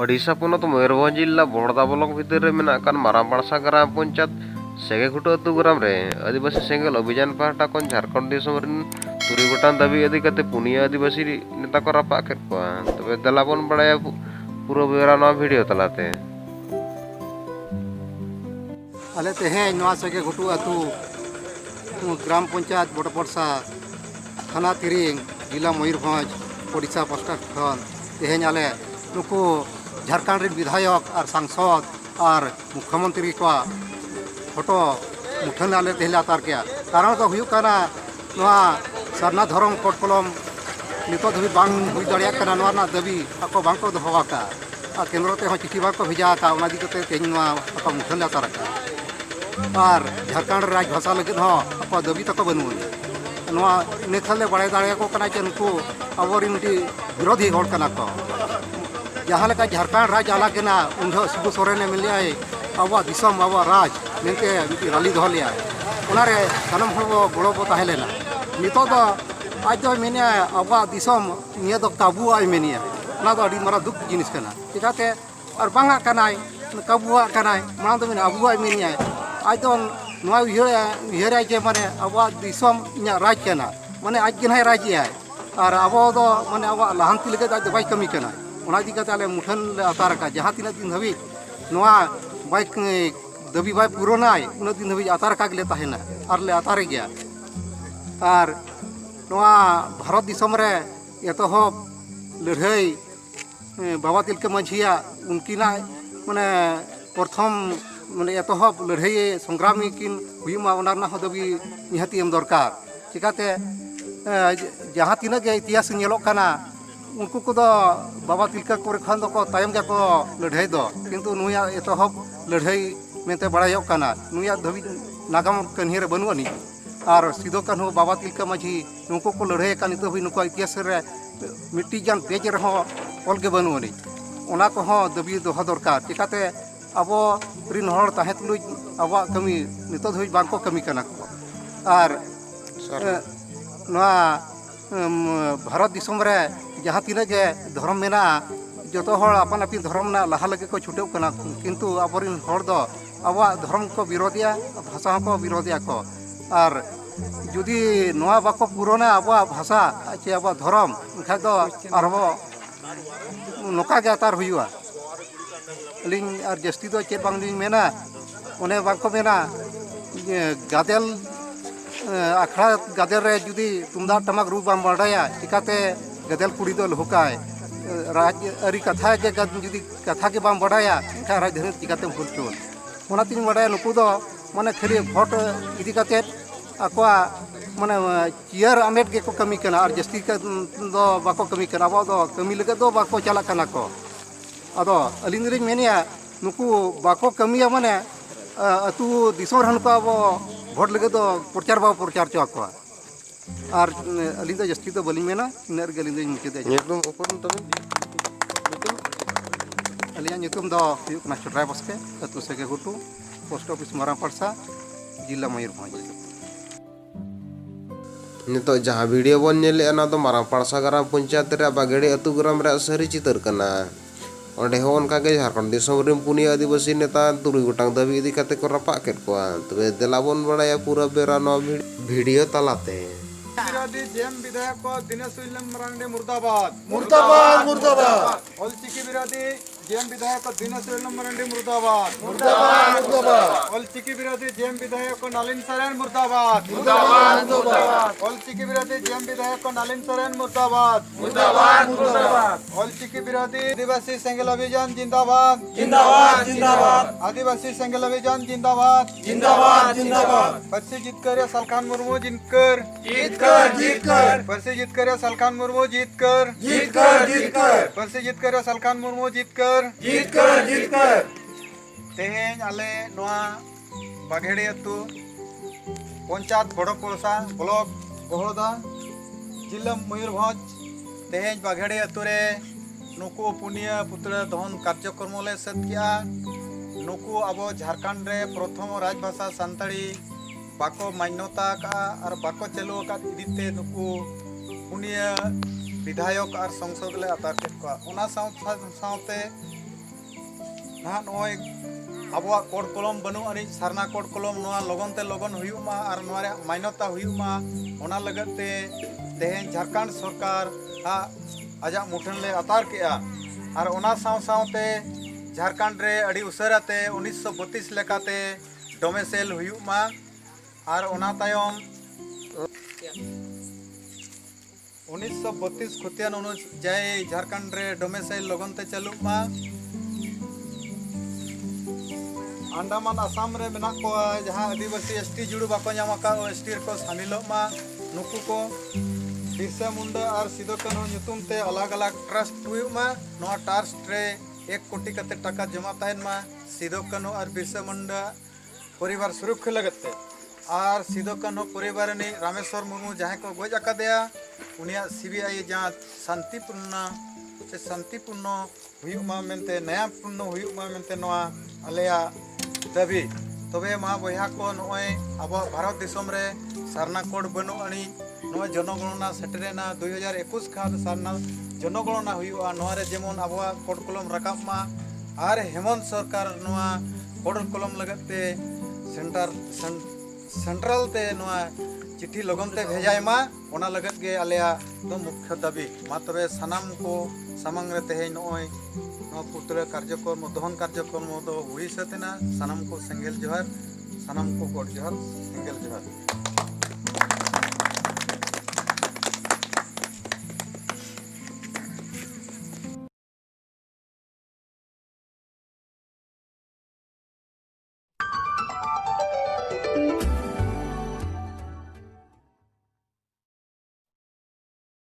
ओडिशा पनत मयूरभंज जिला बड़दा ब्लॉक भितर मारापाड़सा ग्राम पंचायत सेगेघुटू अतु ग्राम रे आदिवासी सेंगल अभियान पाहटा खन झारखंड दिसम तुरुई गोटान दाबी इदी कते पुनिया आदिवासी नेता को रापा केद कोआ तबे दलाबन बड़ाया पूरा ब्यौरा नवा वीडियो तलाते आले तेहें नवा सेगेघुटू अतु ग्राम पंचायत बड़पड़सा थाना तिरिंग जिला मयूरभंज ओडिशा पास्टा खन तेहें आले नुकु झारखंड विधायक और सांसद और मुख्यमंत्री को फोटो मुठन आले तेहले आतार के कारण तो हुई सरना धर्म कोड कलम नित धाबी बांग हुई दाड़िया कना नवा ना दाबी आको बांग को दोहवाका और केंद्र ते चिठी बांग को भेजा का उना दी कते तेहन नवा आको मुठन आतार का और झारखंड राज भाषा लगे हो आको दाबी तक बनू नवा नेथले बड़ाय दाड़िया को कना जे नुकु अबोरी मिटी विरोधी हड़ कना को जहाँ लेका झारखंड राज आला के ना उन शिबू सोरेन मिले अब दिसम अब राज मेनते रैली दो लिया उनारे सानम हर गड़ो बो तहलेना नितो दो आज दो मेने अब दिसम निया दो काबुआ मेनिया ना दो अड़ी मारा दुख जिनिस कना चिकाते और बांगा कनाय काबुआ कनाय माना दो मेने अबुआ मेनिया आज दो नवा उहर जे माने अब दिसम इना राज कना माने आज के ना राज है और अब दो माने अब लहांती लगे आज बाई कमी कना उना दी कते आले मुठन ले आतार का जहाँ तीन दिन धाबी नवा बाइक दाबी बाय पुरोनाय उन दिन धाबी आतार का गले तहना और ले आतार गया और नवा भारत दिसम रे एतहब लड़ाई बाबा तिलका मांझिया उनकिना माने प्रथम माने एतहब लड़ाई संग्रामी किन हुईमा उना दाबी निहाती एम दरकार चिकाते जहाँ तीन गे इतिहास नेलोक काना उनको को बाबा तिलका को खान दो तायम जा को लड़ाई दो किंतु नुया एतहब लड़ाई मेते बड़ायोक काना नुया धाबी नागाम कन्ही रे बनुआ नी और सिदो कान्हू बाबा तिलका माझी नुको को लड़ाई का नितो भी नुको इतिहास रे मिट्टी जान पेज रहो ऑल के बनुआ नी ओना को हो दाबी दोहा दरकार चिकाते अबो रिन हड़ ताहे तुलुज अबा कमी नितो धाबी बांग को कमी कना को और भारत दिसम रे जहाँ तीन गे धर्म मेना जो अपन अपनी धर्म ना लहा लगे को छुटेव कना किंतु आबोरिन हड़ दो अब धर्म को विरोधिया भाषा को विरोधिया को और जुदी नवा बाको पुराना अब भाषा चे अब धर्म एनखा दो आरबो नोका गे आतार हुआ अलिंग और जस्ती दो चेद बांग लिंग मेना ओने बाको मेना गादेल आखड़ा गादेल रे जुदी तुमदा टमाक रू बाम बाड़ाया चिकाते गदल कुड़ी दो लहुकाय राज अरी कथा के जुदी कथा के बाम बड़ाया एनखा राज धनी चिकाते भूलचोन ओना तीन बड़ाया नुकु दो माने खाली भोट इदी काते आकोआ माने चियर आमेट के को कमी कना और जस्ती का दो बाको कमी कना अब दो कमी लगे दो बाको चला कना को अदो अलिंग रे मेनिया नुकु बाको कमिया माने अतु दिसोर हन को अब भोट लगे दो प्रचार बा प्रचार चो आकोआ और अलिंग जस्ती तो बलिंग मेना इनर गलिंग मुचदे नेतुम ओपन तबे अलिया नेतुम दो हुयु कना छोटराय बसके अतु सेगेघुटू पोस्ट ऑफिस मारापाड़सा जिला मयूरभंज नितो जहाँ वीडियो बन नेले ना तो मारापाड़सा ग्राम पंचायत रे बागेड़ी अतु ग्राम रे सरी चितर कना ओंडे हो उनका के झारखंड दिसम रे पुनिया आदिवासी नेता तुरुई गोटांग दाबी इदी कते को रपा केद कोआ तबे देलाबन बड़ाया पूरा बेरा नवा वीडियो तलाते विरोधी जेएम विधायक को दिनेश विलियम मरांडे मुर्दाबाद मुर्दाबाद मुर्दाबाद ओलचिकी विरोधी जेएम विधायक को दिनेश विलियम मरांडे मुर्दाबाद मुर्दाबाद मुर्दाबाद ओलचिकी विरोधी जेएम विधायक को नलिन सोरेन मुर्दाबाद मुर्दाबाद मुर्दाबाद ओलचिकी विरोधी जेएम विधायक को नलिन सोरेन मुर्दाबाद मुर्दाबाद मुर्दाबाद ओलचिकी विरोधी आदिवासी सेंगल अभियान जिंदाबाद जिंदाबाद जिंदाबाद आदिवासी सेंगल अभियान जिंदाबाद जिंदाबाद जिंदाबाद पर्सी जीतकर सलखान मुर्मू जिनकर जीतकर पर्सी जीतकर सलखान मुर्मू जीतकर पर्सी जीतकर सलखान मुर्मू जीतकर तेहें आले नवा बागेड़ी अतु पंचायत बड़पड़सा ब्लॉक गहदा जिला मयूरभंज तेहें बागेड़ी अतु रे नुकु पुनिया पुतला दहन कार्यक्रम ले सत किया नुकु अब झारखंड रे प्रथम राजभाषा सानताड़ी बाको मान्यता का और बाको चलो का इदीते नुकु पुनिया विधायक और संसद ले आतार के साथे ना नॉय आबोआ कोड कलम बनू अनि सारना कोड कलम नोआ लगन ते लगन हुयुमा और नोआ रे मान्यता हुयुमा ओना लगते तेहेन झारखंड सरकार आजा मुठन ले अतार केआ और ओना साव सावते झारखंड रे अड़ी उसराते 1932 लेकाते डोमेसेल हुयुमा और ओना तायम 1932 खुतियान अनुजाय झारखंड रे डोमेसाइल लगन ते चालुमा अंडमान आसाम रे मेना को जहां आदिवासी एसटी जुड़ू बाको नामा एसटी को शामिलोमा नुकु को बिरसा मुंडा और सिदो कान्हू नुतुम ते अलग अलग ट्रस्ट हुयुमा नोआ ट्रस्ट रे 1 कोटी कते टाका जमा तायन मा सिदो कान्हू और बिरसा मुंडा परिवार सुरक्षा लगते और सिदो कान्हू परिवार ने रामेश्वर मुर्मू जहां को गोज आकादेया उनिया सीबीआई जांच शांतिपूर्ण हुयुमा मेनते न्यायपूर्ण हुयुमा मेनते नोआ आलेया दाबी तबे मा बया को नोय अब भारत दिसम रे सारना कोड बनु अनि नोय जनगणना सेटरेना 2021 खाद सारना जनगणना हुयुआ नोआ रे जेमन अब कोड कलम रकाब मा और हेमंत सरकार नोआ कोड कलम लगते सेंट्रल ते नोआ चिट्ठी लगन ते भेजाय मा ओना लगत गे आलेया तो मुख्य दाबी मा तबे सनाम को सामंग रे तेहे नोय पुतला कार्यक्रम दहन कार्यक्रम दो हुई सतेना सनाम को सेंगेल जोहार सनाम को कोड जोहार सेंगेल जोहार।